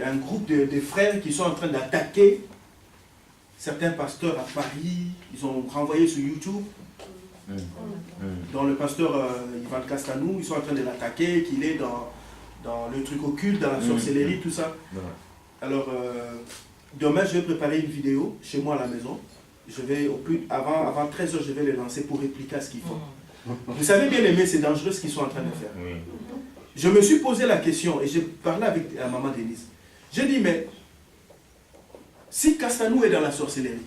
un groupe de frères qui sont en train d'attaquer certains pasteurs à Paris. Ils ont renvoyé sur YouTube. Dans le pasteur Ivan Castanou, ils sont en train de l'attaquer, qu'il est dans le truc occulte, dans la sorcellerie, tout ça. Alors, demain, je vais préparer une vidéo chez moi à la maison. Je vais, avant 13h, je vais les lancer pour répliquer à ce qu'ils font. Vous savez bien aimé, c'est dangereux ce qu'ils sont en train de faire. Je me suis posé la question et j'ai parlé avec la maman Denise. J'ai dit, mais si Castanou est dans la sorcellerie,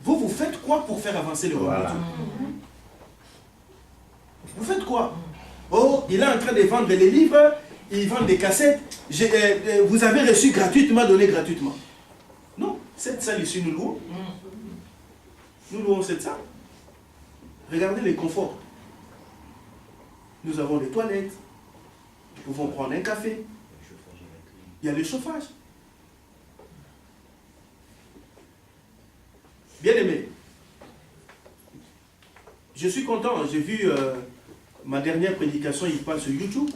vous faites quoi pour faire avancer le royaume de Dieu? Vous faites quoi? Oh, il est en train de vendre les livres, il vend des cassettes. Vous avez reçu gratuitement, donné gratuitement. Non, cette salle ici, nous louons. Nous louons cette salle. Regardez les conforts. Nous avons des toilettes. Nous pouvons prendre un café. Il y a le chauffage. Bien aimé. Je suis content. J'ai vu ma dernière prédication, il passe sur YouTube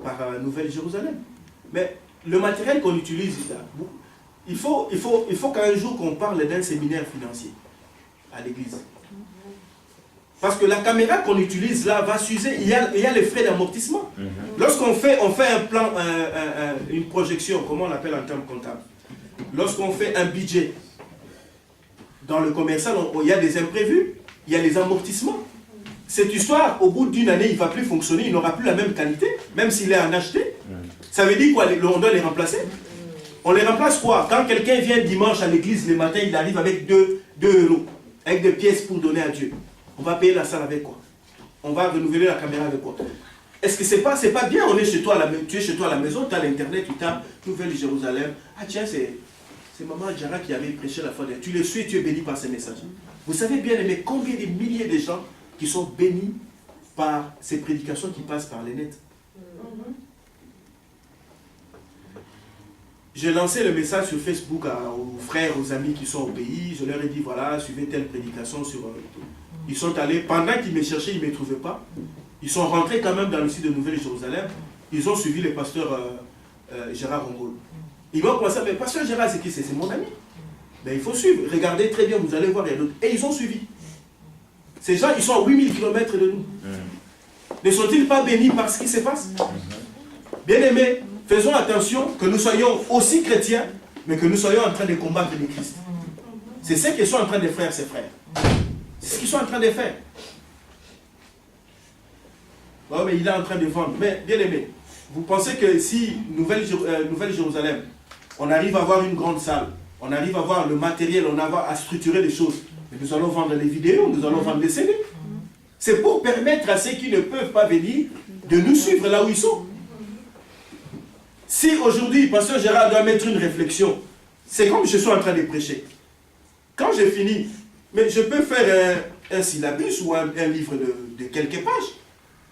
par Nouvelle-Jérusalem. Mais le matériel qu'on utilise, il faut qu'un jour qu'on parle d'un séminaire financier à l'église. Parce que la caméra qu'on utilise là va s'user, il y a les frais d'amortissement. Lorsqu'on fait un plan, une projection, comment on l'appelle en termes comptables, lorsqu'on fait un budget, dans le commercial, il y a des imprévus, il y a les amortissements. Cette histoire, au bout d'une année, il ne va plus fonctionner, il n'aura plus la même qualité, même s'il est en acheté. Ça veut dire quoi? On doit les remplacer. On les remplace quoi? Quand quelqu'un vient dimanche à l'église le matin, il arrive avec 2 euros, avec des pièces pour donner à Dieu. On va payer la salle avec quoi? On va renouveler la caméra avec quoi? Est-ce que c'est pas bien? On est chez toi, tu es chez toi à la maison, tu as l'internet, tu tapes Nouvelle-Jérusalem. Ah tiens, c'est Maman Jara qui avait prêché la fois dernière. Tu le suis et tu es béni par ces messages. Vous savez bien aimé combien de milliers de gens qui sont bénis par ces prédications qui passent par les nets. J'ai lancé le message sur Facebook aux frères, aux amis qui sont au pays. Je leur ai dit, voilà, suivez telle prédication sur... Ils sont allés, pendant qu'ils me cherchaient, ils ne me trouvaient pas. Ils sont rentrés quand même dans le site de Nouvelle-Jérusalem. Ils ont suivi le pasteur Gérard Rongol. Ils vont commencer à dire, pasteur Gérard, c'est qui? C'est mon ami. Mais il faut suivre. Regardez très bien, vous allez voir, il y a d'autres. Et ils ont suivi. Ces gens, ils sont à 8000 km de nous. Ne sont-ils pas bénis par ce qui se passe? Bien-aimés, faisons attention que nous soyons aussi chrétiens, mais que nous soyons en train de combattre le Christ. C'est ce qu'ils sont en train de faire, ces frères. C'est ce qu'ils sont en train de faire. Oh, mais il est en train de vendre. Mais, bien-aimés, vous pensez que si Nouvelle-Jérusalem, on arrive à avoir une grande salle, on arrive à avoir le matériel, on arrive à structurer les choses, mais nous allons vendre les vidéos, nous allons vendre les CD. C'est pour permettre à ceux qui ne peuvent pas venir de nous suivre là où ils sont. Si aujourd'hui, pasteur Gérard doit mettre une réflexion, c'est comme je suis en train de prêcher. Quand j'ai fini, mais je peux faire un syllabus ou un livre de quelques pages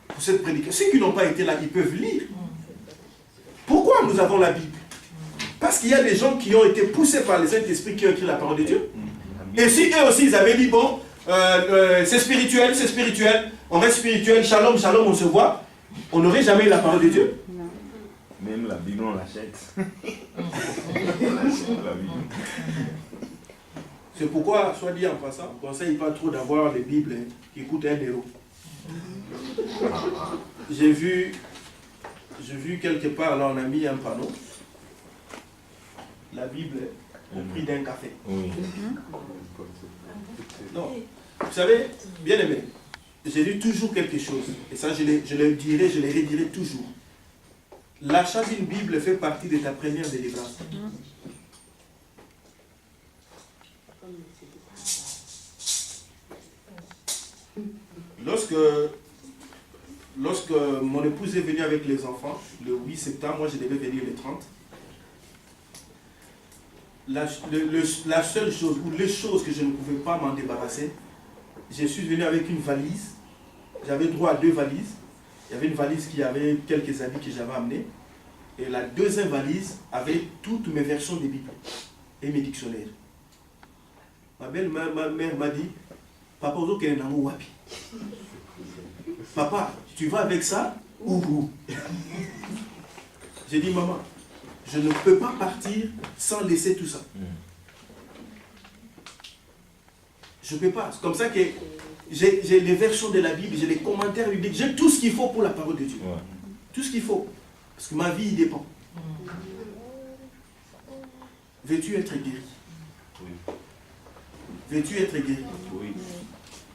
pour cette prédication. Ceux qui n'ont pas été là, ils peuvent lire. Pourquoi nous avons la Bible? Parce qu'il y a des gens qui ont été poussés par les Saint-Esprit qui ont écrit la parole de Dieu. Et si eux aussi, ils avaient dit, bon, c'est spirituel, on reste spirituel, shalom, shalom, on se voit, on n'aurait jamais eu la parole de Dieu. Même la Bible, on l'achète. C'est pourquoi, soit dit en passant, on ne conseille pas trop d'avoir des Bibles qui coûtent 1 euro. J'ai vu quelque part, là on a mis un panneau, la Bible au prix d'un café. Oui. Non, vous savez, bien aimé, j'ai dit toujours quelque chose, et ça je le dirai, je le redirai toujours. L'achat d'une Bible fait partie de ta première délivrance. lorsque mon épouse est venue avec les enfants, le 8 septembre, moi je devais venir le 30. La seule chose, ou les choses que je ne pouvais pas m'en débarrasser, je suis venu avec une valise. J'avais droit à 2 valises. Il y avait une valise qui avait quelques habits que j'avais amenés. Et la deuxième valise avait toutes mes versions des Bibles et mes dictionnaires. Ma mère m'a dit, Papa, wapi. Papa, tu vas avec ça ou où? J'ai dit, maman, je ne peux pas partir sans laisser tout ça. Je ne peux pas. C'est comme ça que j'ai les versions de la Bible, j'ai les commentaires bibliques, j'ai tout ce qu'il faut pour la parole de Dieu. Ouais. Tout ce qu'il faut. Parce que ma vie y dépend. Veux-tu être guéri? Oui. Veux-tu être guéri? Oui.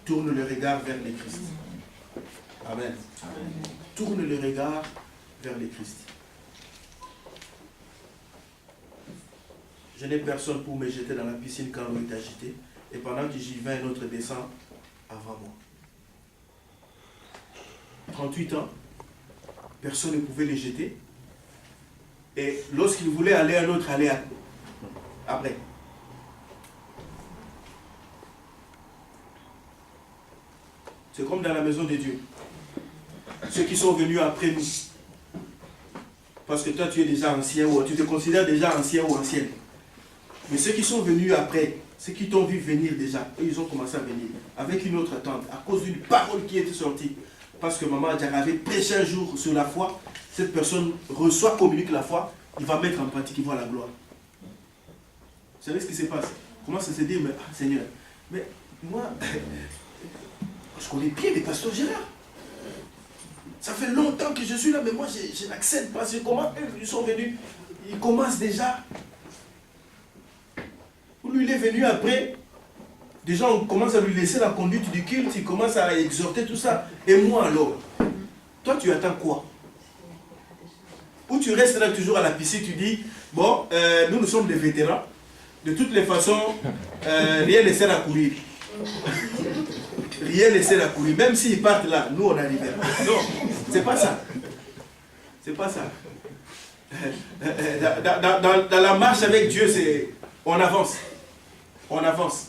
Tourne le regard vers le Christ. Amen. Amen. Tourne le regard vers le Christ. Je n'ai personne pour me jeter dans la piscine quand l'eau est agitée. Et pendant que j'y vais, un autre descend avant moi. 38 ans, personne ne pouvait les jeter. Et lorsqu'il voulait aller, un autre allait après. C'est comme dans la maison de Dieu. Ceux qui sont venus après nous. Parce que toi, tu es déjà ancien, ou tu te considères déjà ancien ou ancienne. Mais ceux qui sont venus après, ceux qui t'ont vu venir déjà, eux, ils ont commencé à venir avec une autre attente, à cause d'une parole qui était sortie. Parce que Maman Adjara avait prêché un jour sur la foi, cette personne reçoit, communique la foi, il va mettre en pratique, il voit la gloire. Vous savez ce qui se passe? Comment ça se dit, mais Seigneur, mais moi, je connais bien les pasteurs Gérard. Ça fait longtemps que je suis là, mais moi, je n'accède pas. Comment ils sont venus? Ils commencent déjà. Lui, il est venu après. Déjà, on commence à lui laisser la conduite du culte. Il commence à exhorter tout ça. Et moi, alors, toi, tu attends quoi? Ou tu restes là toujours à la piscine, tu dis, bon, nous sommes des vétérans. De toutes les façons, rien ne sert à courir. Rien ne sert à courir. Même s'ils partent là, nous, on arrive. Non, c'est pas ça. C'est pas ça. Dans la marche avec Dieu, c'est on avance. On avance.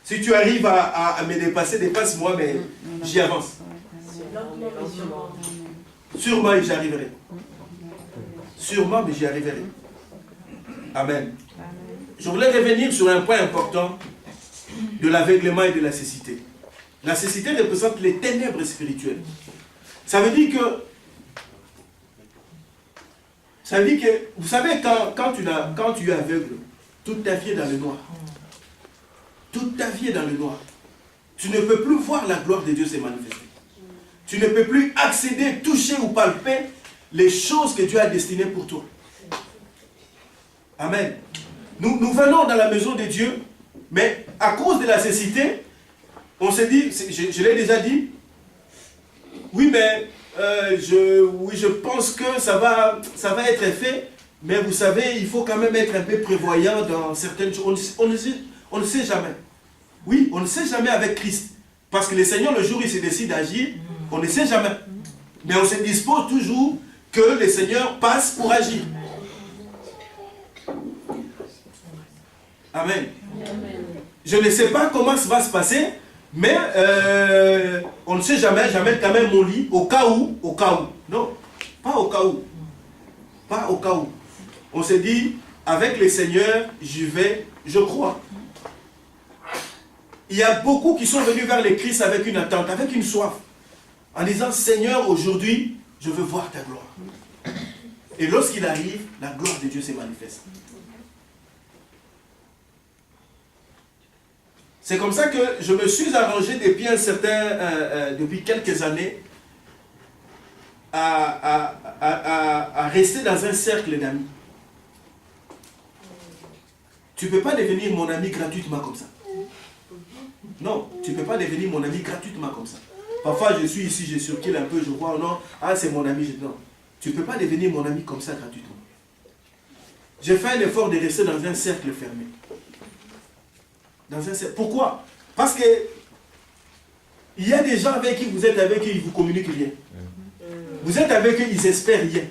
Si tu arrives à me dépasser, dépasse-moi, mais j'y avance. Sûrement, j'y arriverai. Sûrement, mais j'y arriverai. Amen. Je voulais revenir sur un point important de l'aveuglement et de la cécité. La cécité représente les ténèbres spirituelles. Ça veut dire que, vous savez, quand tu es aveugle, toute ta vie est dans le noir. Toute ta vie est dans le noir. Tu ne peux plus voir la gloire de Dieu se manifester. Tu ne peux plus accéder, toucher ou palper les choses que Dieu a destinées pour toi. Amen. Nous venons dans la maison de Dieu, mais à cause de la cécité, on s'est dit, je l'ai déjà dit, oui, mais je pense que ça va être fait, mais vous savez, il faut quand même être un peu prévoyant dans certaines choses. On ne sait jamais. Oui, on ne sait jamais avec Christ. Parce que le Seigneur, le jour où il se décide d'agir, on ne sait jamais. Mais on se dispose toujours que le Seigneur passe pour agir. Amen. Je ne sais pas comment ça va se passer, mais on ne sait jamais. J'amène quand même mon lit au cas où. Non, pas au cas où. Pas au cas où. On s'est dit, avec le Seigneur, j'y vais, je crois. Il y a beaucoup qui sont venus vers le Christ avec une attente, avec une soif, en disant, Seigneur, aujourd'hui, je veux voir ta gloire. Et lorsqu'il arrive, la gloire de Dieu se manifeste. C'est comme ça que je me suis arrangé depuis quelques années à rester dans un cercle d'amis. Tu ne peux pas devenir mon ami gratuitement comme ça. Non, tu ne peux pas devenir mon ami gratuitement comme ça. Parfois je suis ici, je circule un peu, je vois, non, ah c'est mon ami, non. Tu ne peux pas devenir mon ami comme ça gratuitement. J'ai fait un effort de rester dans un cercle fermé. Pourquoi? Parce que Il y a des gens avec qui vous êtes avec eux, ils vous communiquent rien. Vous êtes avec eux, ils espèrent rien.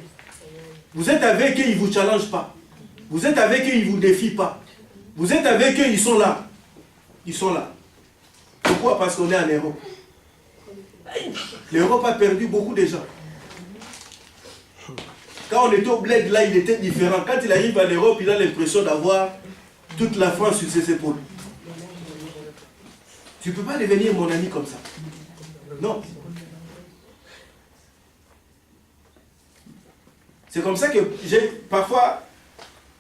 Vous êtes avec eux, ils ne vous challengent pas. Vous êtes avec eux, ils ne vous défient pas. Vous êtes avec eux, ils sont là. Ils sont là. Pourquoi? Parce qu'on est en Europe. L'Europe a perdu beaucoup de gens. Quand on était au bled, là, il était différent. Quand il arrive en Europe, il a l'impression d'avoir toute la France sur ses épaules. Tu ne peux pas devenir mon ami comme ça. Non. C'est comme ça que parfois,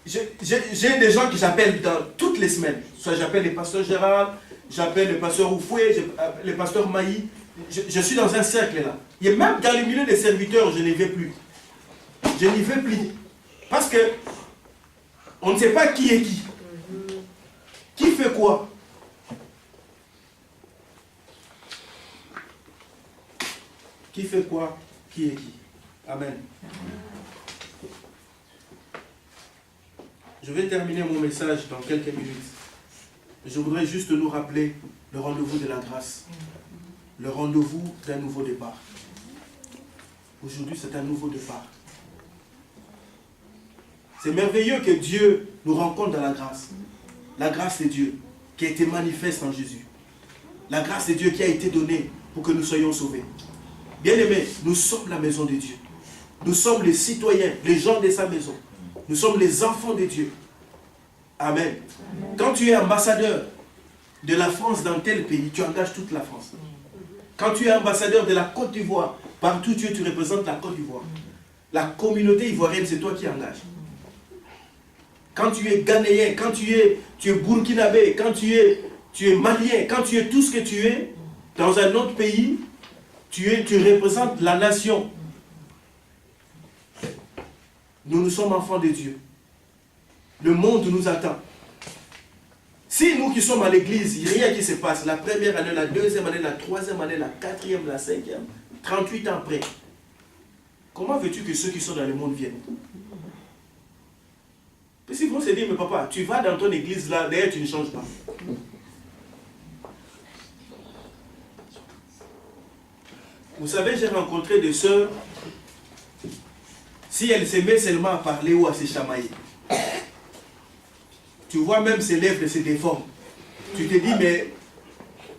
j'ai des gens qui j'appelle dans toutes les semaines. Soit j'appelle le pasteur Gérard, j'appelle le pasteur Oufoué, le pasteur Maï. Je suis dans un cercle là. Et même dans le milieu des serviteurs, je n'y vais plus. Je n'y vais plus. Parce que on ne sait pas qui est qui. Qui fait quoi? Qui fait quoi? Qui est qui? Amen. Je vais terminer mon message dans quelques minutes. Je voudrais juste nous rappeler le rendez-vous de la grâce. Le rendez-vous d'un nouveau départ. Aujourd'hui, c'est un nouveau départ. C'est merveilleux que Dieu nous rencontre dans la grâce. La grâce de Dieu qui a été manifeste en Jésus. La grâce de Dieu qui a été donnée pour que nous soyons sauvés. Bien-aimés, nous sommes la maison de Dieu. Nous sommes les citoyens, les gens de sa maison. Nous sommes les enfants de Dieu. Amen. Quand tu es ambassadeur de la France dans tel pays, tu engages toute la France. Quand tu es ambassadeur de la Côte d'Ivoire, partout tu représentes la Côte d'Ivoire. La communauté ivoirienne, c'est toi qui engages. Quand tu es ghanéen, quand tu es burkinabé, quand tu es malien, quand tu es tout ce que tu es, dans un autre pays, tu représentes la nation. Nous sommes enfants de Dieu. Le monde nous attend. Si nous qui sommes à l'église, il n'y a rien qui se passe, la première année, la deuxième année, la troisième année, la quatrième, la cinquième, 38 ans après, comment veux-tu que ceux qui sont dans le monde viennent? Parce qu'ils vont se dire, mais papa, tu vas dans ton église là, d'ailleurs tu ne changes pas. Vous savez, j'ai rencontré des sœurs, si elles s'aimaient seulement à parler ou à se chamailler, tu vois même ses lèvres se déforment. Tu te dis, mais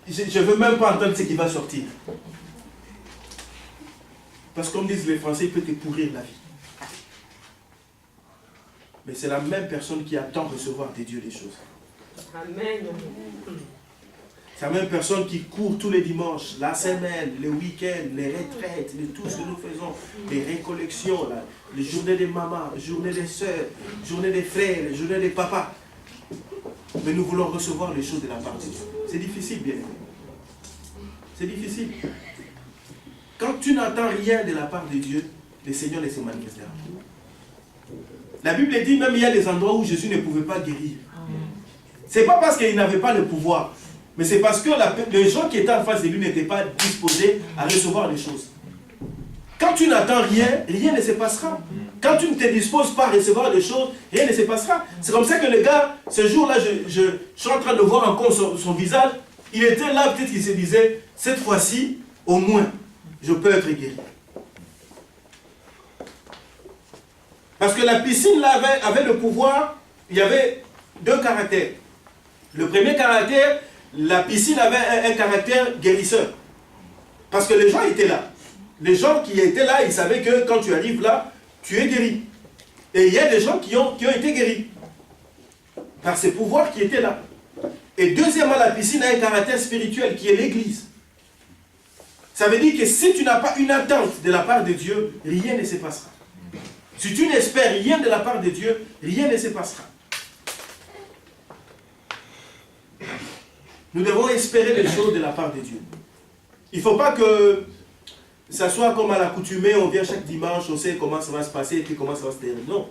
je ne veux même pas entendre ce qui va sortir. Parce que comme disent les Français, il peut te pourrir la vie. Mais c'est la même personne qui attend recevoir de Dieu les choses. Amen. C'est la même personne qui court tous les dimanches, la semaine, les week-ends, les retraites, tout ce que nous faisons, les récollections, les journées des mamans, les journées des soeurs, les journées des frères, les journées des papas. Mais nous voulons recevoir les choses de la part de Dieu. C'est difficile, bien aimé. C'est difficile. Quand tu n'entends rien de la part de Dieu, le Seigneur ne se manifestera. La Bible dit même il y a des endroits où Jésus ne pouvait pas guérir. Ce n'est pas parce qu'il n'avait pas le pouvoir, mais c'est parce que les gens qui étaient en face de lui n'étaient pas disposés à recevoir les choses. Quand tu n'attends rien, rien ne se passera. Quand tu ne te disposes pas à recevoir les choses, rien ne se passera. C'est comme ça que le gars, ce jour-là, je suis en train de voir encore son visage. Il était là, peut-être qu'il se disait, cette fois-ci, au moins, je peux être guéri. Parce que la piscine là avait le pouvoir, il y avait deux caractères. Le premier caractère, la piscine avait un caractère guérisseur. Parce que les gens étaient là. Les gens qui étaient là, ils savaient que quand tu arrives là, tu es guéri. Et il y a des gens qui ont été guéris. Par ces pouvoirs qui étaient là. Et deuxièmement, la piscine a un caractère spirituel qui est l'église. Ça veut dire que si tu n'as pas une attente de la part de Dieu, rien ne se passera. Si tu n'espères rien de la part de Dieu, rien ne se passera. Nous devons espérer les choses de la part de Dieu. Il ne faut pas que ça soit comme à l'accoutumée, on vient chaque dimanche, on sait comment ça va se passer et puis comment ça va se terminer. Non.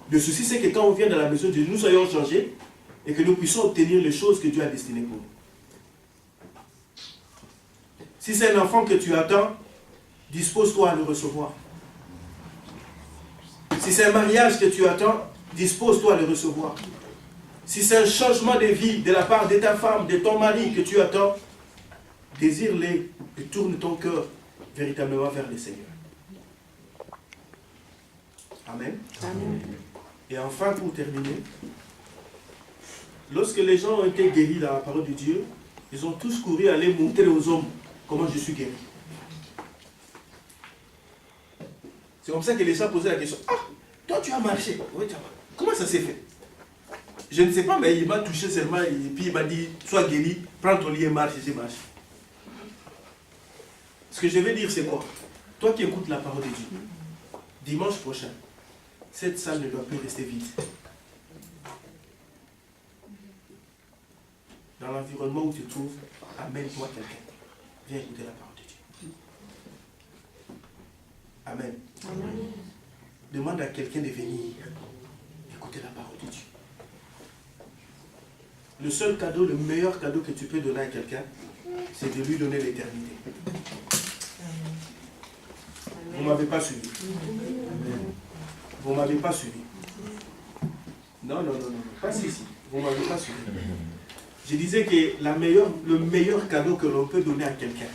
Le souci, c'est que quand on vient dans la maison de Dieu, nous soyons changés et que nous puissions obtenir les choses que Dieu a destinées pour nous. Si c'est un enfant que tu attends, dispose-toi à le recevoir. Si c'est un mariage que tu attends, dispose-toi à le recevoir. Si c'est un changement de vie de la part de ta femme, de ton mari que tu attends, Désire-les et tourne ton cœur véritablement vers le Seigneur. Amen. Amen. Et enfin, pour terminer, lorsque les gens ont été guéris dans la parole de Dieu, ils ont tous couru aller montrer aux hommes comment je suis guéri. C'est comme ça que les gens posaient la question. Ah, toi tu as marché. Oui, tu as marché. Comment ça s'est fait? Je ne sais pas, mais il m'a touché seulement et puis il m'a dit, sois guéri, prends ton lit et marche, et j'ai marché. Ce que je vais dire, c'est quoi? Toi qui écoutes la parole de Dieu, dimanche prochain, cette salle ne doit plus rester vide. Dans l'environnement où tu te trouves, amène-toi quelqu'un. Viens écouter la parole de Dieu. Amen. Amen. Demande à quelqu'un de venir écouter la parole de Dieu. Le seul cadeau, le meilleur cadeau que tu peux donner à quelqu'un, c'est de lui donner l'éternité. Vous ne m'avez pas suivi. Vous ne m'avez pas suivi. Non, pas ici. Vous ne m'avez pas suivi. Je disais que le meilleur cadeau que l'on peut donner à quelqu'un,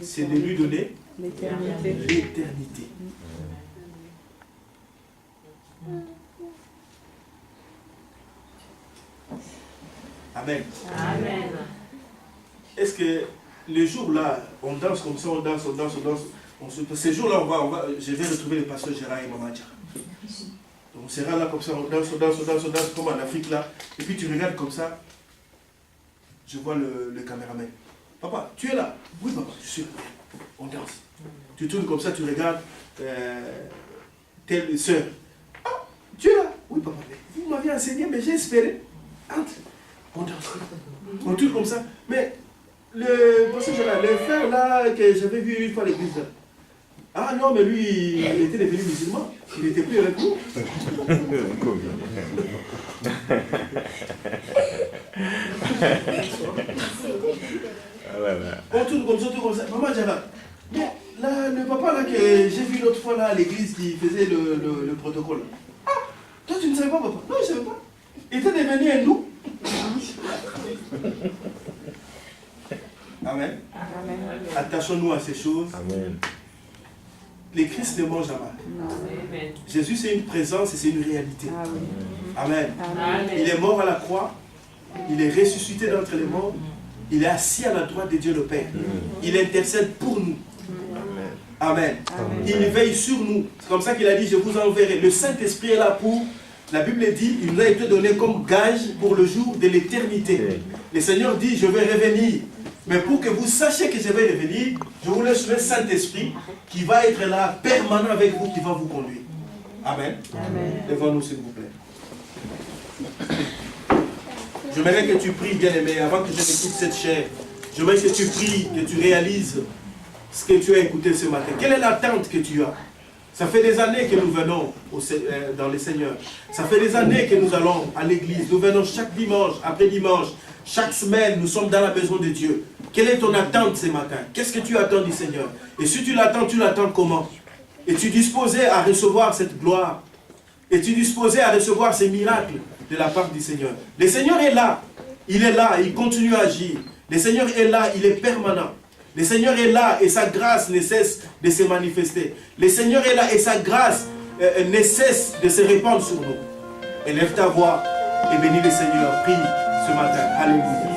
c'est de lui donner l'éternité. Amen. Amen. Est-ce que les jours-là, on danse comme ça, on danse. Ces jours-là, je vais retrouver le pasteur Gérard et Maman Djara. On sera là comme ça, on danse, comme en Afrique là. Et puis tu regardes comme ça, je vois le caméraman. Papa, tu es là? Oui, papa, je suis là. On danse. Tu tournes comme ça, tu regardes telle soeur. Ah, tu es là? Oui, papa, vous m'aviez enseigné, mais j'ai espéré. Entre. On danse. On tourne comme ça. Mais le frère là que j'avais vu une fois à l'église là. Ah non, mais lui, il était devenu musulman. Il n'était plus avec nous. On tourne comme ça. Maman Djara. Mais là, le papa là que j'ai vu l'autre fois là à l'église qui faisait le protocole. Ah, toi tu ne savais pas, papa? Non, je ne savais pas. Il était devenu un nous. Amen. Amen. Attachons-nous à ces choses. Amen. Les Christ ne mangent jamais. Jésus, c'est une présence et c'est une réalité. Amen. Amen. Il est mort à la croix. Il est ressuscité d'entre les morts. Il est assis à la droite de Dieu le Père. Il intercède pour nous. Amen. Il veille sur nous. C'est comme ça qu'il a dit, je vous enverrai. Le Saint-Esprit est là pour... La Bible dit, il nous a été donné comme gage pour le jour de l'éternité. Le Seigneur dit, je vais revenir. Mais pour que vous sachiez que je vais revenir, je vous laisse le Saint-Esprit qui va être là, permanent avec vous, qui va vous conduire. Amen. Levons-nous, s'il vous plaît. J'aimerais que tu pries, bien-aimé, avant que je n'écoute cette chair. J'aimerais que tu pries, que tu réalises ce que tu as écouté ce matin. Quelle est l'attente que tu as? Ça fait des années que nous venons dans le Seigneur. Ça fait des années que nous allons à l'église. Nous venons chaque dimanche, après dimanche. Chaque semaine, nous sommes dans la maison de Dieu. Quelle est ton attente ce matin? Qu'est-ce que tu attends du Seigneur? Et si tu l'attends comment? Es-tu disposé à recevoir cette gloire? Es-tu disposé à recevoir ces miracles de la part du Seigneur? Le Seigneur est là. Il est là, il continue à agir. Le Seigneur est là, il est permanent. Le Seigneur est là et sa grâce ne cesse de se manifester. Le Seigneur est là et sa grâce ne cesse de se répandre sur nous. Élève ta voix et bénis le Seigneur. Prie ce matin. Alléluia.